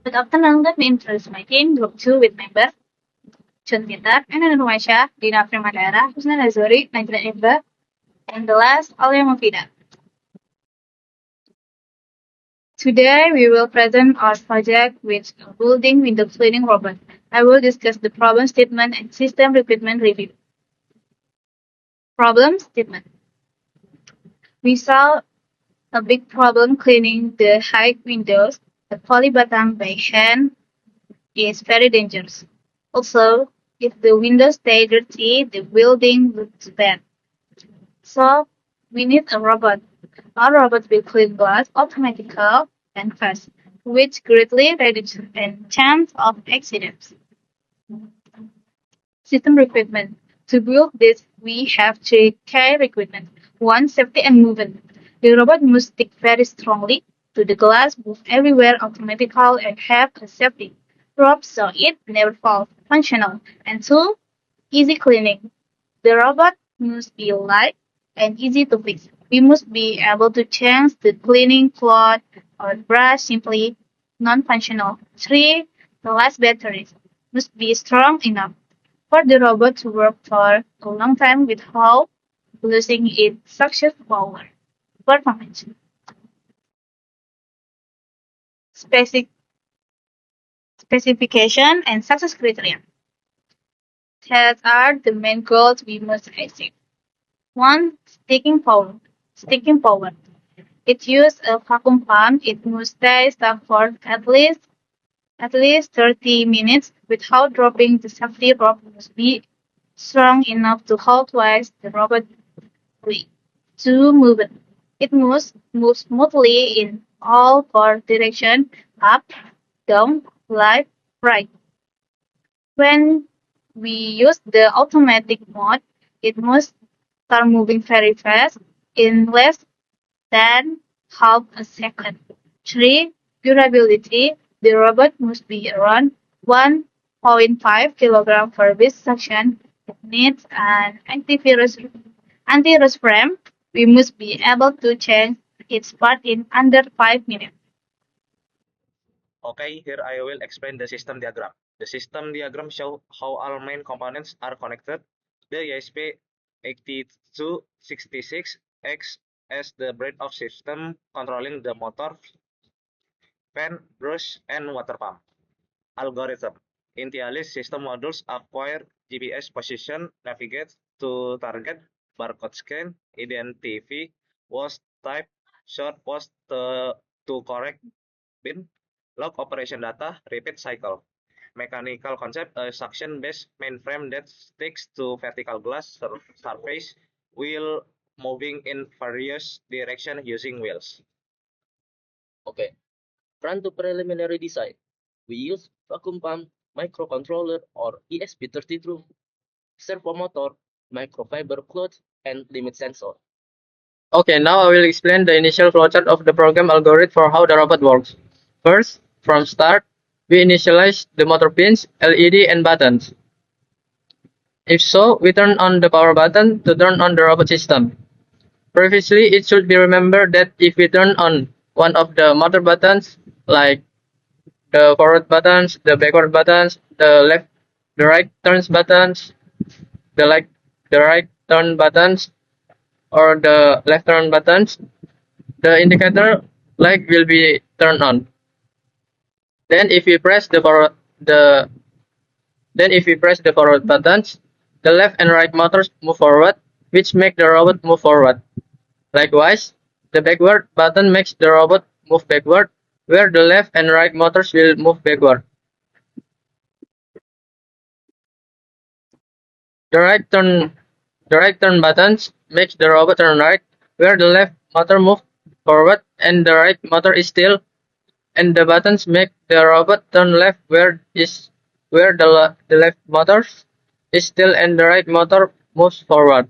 Good afternoon. Let me introduce my team, Group 2 with member Chun Peter, Anna Nurwansha, Dina Primadara, Husna Nazuri, Najla Ibra, and the last, Alia Mufida. Today, we will present our project with building window cleaning robot. I will discuss the problem statement and system requirement review. Problem statement. We saw a big problem cleaning the high windows. The poly button by hand is very dangerous. Also, if the windows stay dirty, the building looks bad. So, we need a robot. Our robot will clean glass automatically and fast, which greatly reduces the chance of accidents. System equipment. To build this, we have three key equipment. One, safety and movement. The robot must stick very strongly to the glass, move everywhere automatically, and have a safety rope so it never falls. Functional. And two, easy cleaning. The robot must be light and easy to fix. We must be able to change the cleaning cloth or brush simply non-functional. Three, the last batteries must be strong enough for the robot to work for a long time without losing its success power. Performance. Specific specification and success criteria. That are the main goals we must achieve. One, sticking power. Sticking power. It uses a vacuum pump. It must stay stuck for at least 30 minutes without dropping. The safety rope must be strong enough to hold twice the robot weight. Two, movement. It must move smoothly in all four directions, up, down, left, right. When we use the automatic mode, it must start moving very fast in less than half a second. 3. Durability. The robot must be around 1.5 kg for this section. It needs an anti-rust frame. We must be able to change its part in under 5 minutes. Okay, here I will explain the system diagram. The system diagram shows how all main components are connected. The ESP8266 acts as the brain of system controlling the motor, fan, brush, and water pump. Algorithm. Initially, system modules acquire GPS position, navigate to target, barcode scan, identify was type, short post to correct bin, log operation data, repeat cycle. Mechanical concept, a suction-based mainframe that sticks to vertical glass surface while moving in various directions using wheels. Okay, run to preliminary design. We use vacuum pump, microcontroller or ESP32, servo motor, microfiber cloth, and limit sensor. Okay, now I will explain the initial flowchart of the program algorithm for how the robot works. First, from start, we initialize the motor pins, LED, and buttons. If so, we turn on the power button to turn on the robot system. Previously, it should be remembered that if we turn on one of the motor buttons, like the forward buttons, the backward buttons, the right turns buttons, the right turn buttons, or the left turn buttons, the indicator light will be turned on. Then if we press the forward buttons, the left and right motors move forward, which make the robot move forward. Likewise, the backward button makes the robot move backward, where the left and right motors will move backward. The right turn buttons makes the robot turn right, where the left motor moves forward and the right motor is still, and the buttons make the robot turn left, where the left motor is still and the right motor moves forward.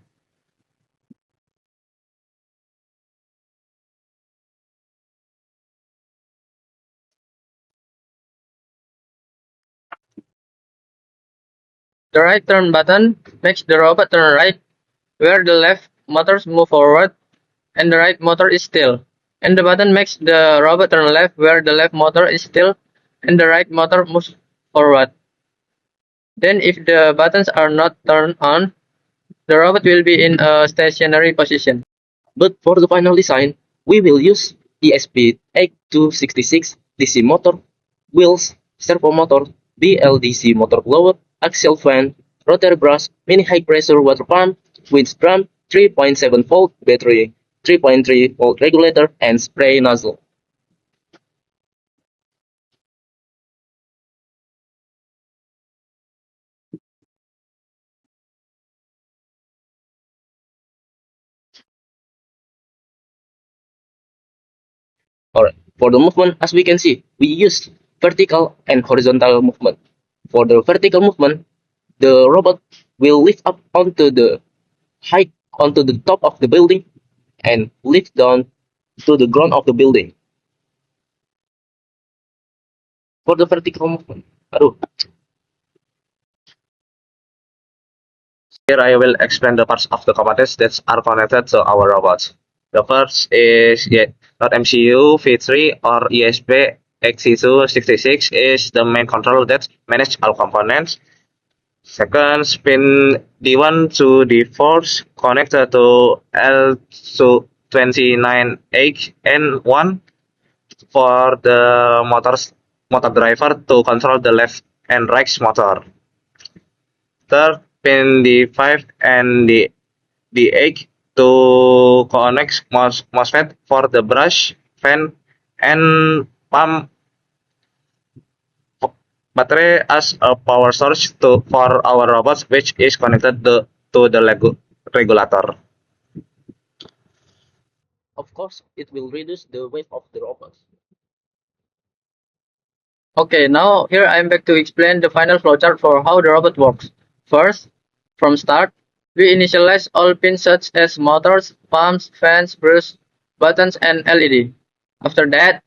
The right turn button makes the robot turn right, where the left motors move forward and the right motor is still, and the button makes the robot turn left, where the left motor is still and the right motor moves forward. Then if the buttons are not turned on, the robot will be in a stationary position. But for the final design, we will use ESP8266 DC motor, wheels, servo motor, BLDC motor blower, axial fan, rotary brush, mini high pressure water pump, winch drum, 3.7 volt battery, 3.3 volt regulator, and spray nozzle. Alright, for the movement, as we can see, we use vertical and horizontal movement. For the vertical movement, the robot will lift up onto the height onto the top of the building and lift down to the ground of the building. For the vertical movement, aduh, Here I will explain the parts of the components that are connected to our robots. The first is .MCU V3 or ESP8266 is the main controller that manages all components. Second, pin D1 to D4 connected to L29H-N1 for the motor driver to control the left and right motor. Third, pin D5 and D8 to connect MOSFET for the brush, fan, and pump battery as a power source for our robots, which is connected to the regulator. of course, it will reduce the weight of the robot. Okay, now here I am back to explain the final flowchart for how the robot works. First, from start, we initialize all pins such as motors, pumps, fans, brushes, buttons, and LED. After that,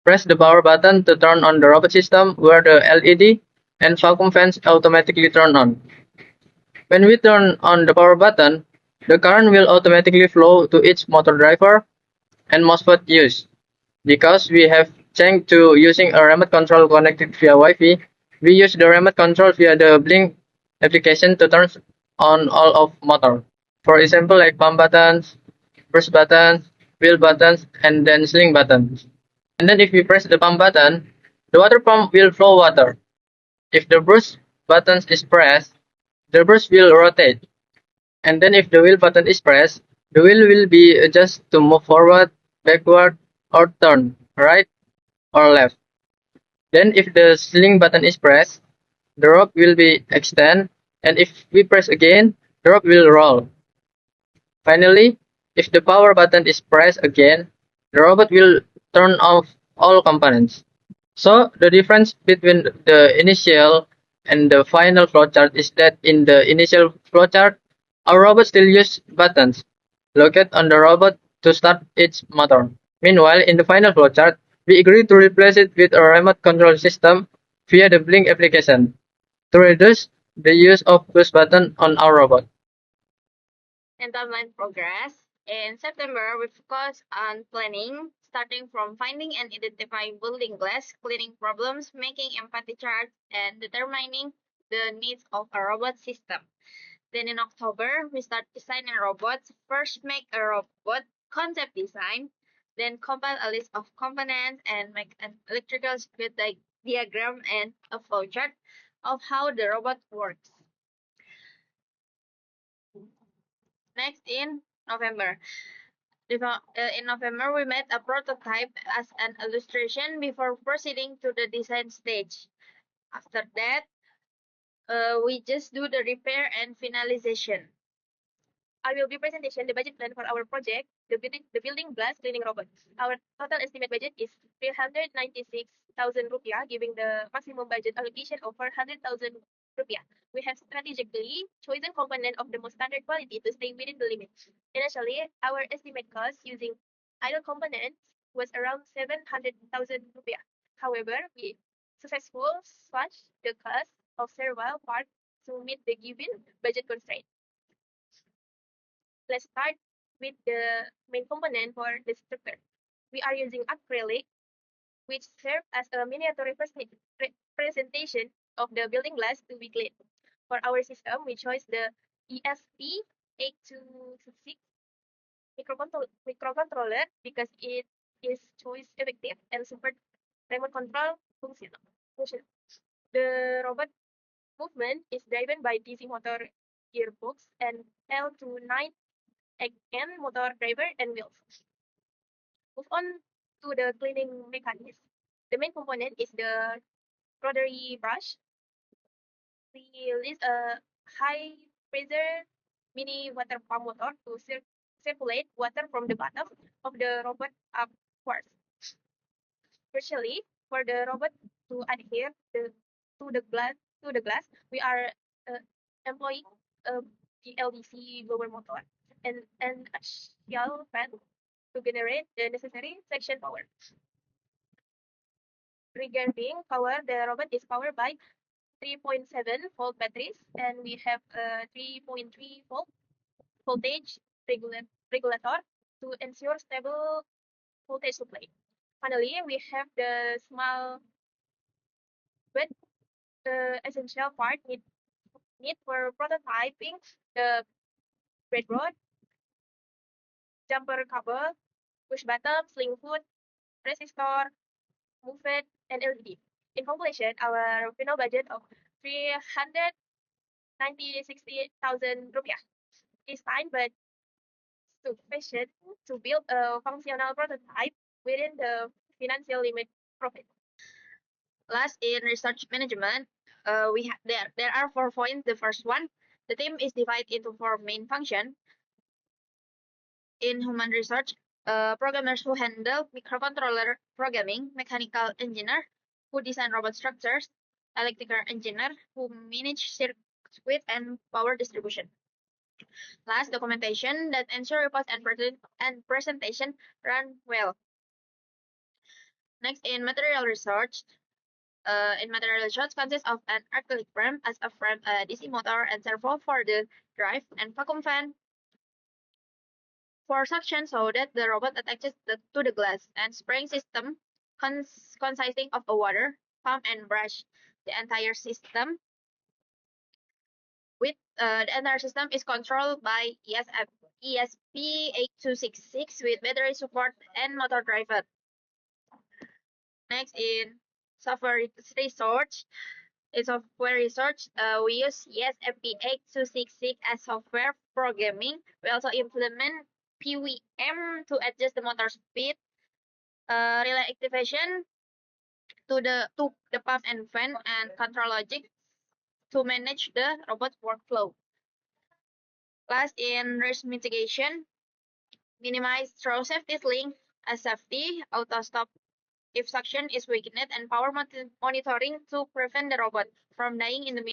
press the power button to turn on the robot system where the LED and vacuum fans automatically turn on. When we turn on the power button, the current will automatically flow to each motor driver and MOSFET used. Because we have changed to using a remote control connected via Wi-Fi, we use the remote control via the Blink application to turn on all of motor. For example, like pump buttons, push buttons, wheel buttons, and then sling buttons. And then if we press the pump button, the water pump will flow water. If the brush button is pressed, the brush will rotate. And then if the wheel button is pressed, the wheel will be adjusted to move forward, backward, or turn right or left. Then if the sling button is pressed, the rope will be extended, and if we press again, the rope will roll. Finally, if the power button is pressed again, the robot will turn off all components. So the difference between the initial and the final flowchart is that in the initial flowchart, our robot still uses buttons located on the robot to start its motor. Meanwhile, in the final flowchart, we agree to replace it with a remote control system via the Blink application to reduce the use of push button on our robot. And timeline progress. In September, we focused on planning, starting from finding and identifying building glass, cleaning problems, making empathy charts, and determining the needs of a robot system. Then in October, we start designing robots. First, make a robot concept design, then compile a list of components and make an electrical circuit diagram and a flowchart of how the robot works. Next, in November. In November, we made a prototype as an illustration before proceeding to the design stage. After that, we just do the repair and finalization. I will be presentation the budget plan for our project, the building glass cleaning robot. Our total estimate budget is 396,000 rupiah, giving the maximum budget allocation of 400,000 rupiah. We have strategically chosen component of the most standard quality to stay within the limits. Initially, our estimate cost using idle components was around 700,000 rupiah. However, we successfully slashed the cost of several parts to meet the given budget constraint. Let's start with the main component for the structure. We are using acrylic which serve as a miniature representation of the building glass to be cleaned. For our system, we chose the ESP8266 microcontroller because it is choice effective and support remote control function. The robot movement is driven by DC motor gearbox and L29N motor driver and wheels. Move on to the cleaning mechanism. The main component is the rotary brush. We use a high pressure mini water pump motor to circulate water from the bottom of the robot upwards. Especially for the robot to adhere to the glass, we are uh, employing a GLDC blower motor and a shell fan to generate the necessary suction power. Regarding power, the robot is powered by 3.7 volt batteries, and we have a 3.3 volt voltage regulator to ensure stable voltage supply. Finally, we have the small but essential part need for prototyping: the breadboard, jumper cable, push button, sling foot, resistor, MOSFET, and LED. In conclusion, our final budget of 360,000 rupiah is fine but sufficient to build a functional prototype within the financial limit profit. Last, in research management, there are 4 points. The first one, the team is divided into 4 main functions. In human research, programmers who handle microcontroller programming, mechanical engineer who design robot structures, electrical engineer who manage circuit and power distribution. Last, documentation that ensure reports and presentation run well. Next, in material research, consists of an acrylic frame as a frame, a DC motor, and servo for the drive, and vacuum fan for suction so that the robot attaches to the glass, and spraying system consisting of a water pump and brush. The entire system is controlled by ESP8266 with battery support and motor driver. Next, in software research, we use ESP8266 as software programming. We also implement PWM to adjust the motor speed, relay activation to the pump and fan, and control logic to manage the robot workflow. Last, in risk mitigation, minimize throw safety link as safety, auto stop if suction is weakened, and power monitoring to prevent the robot from dying in the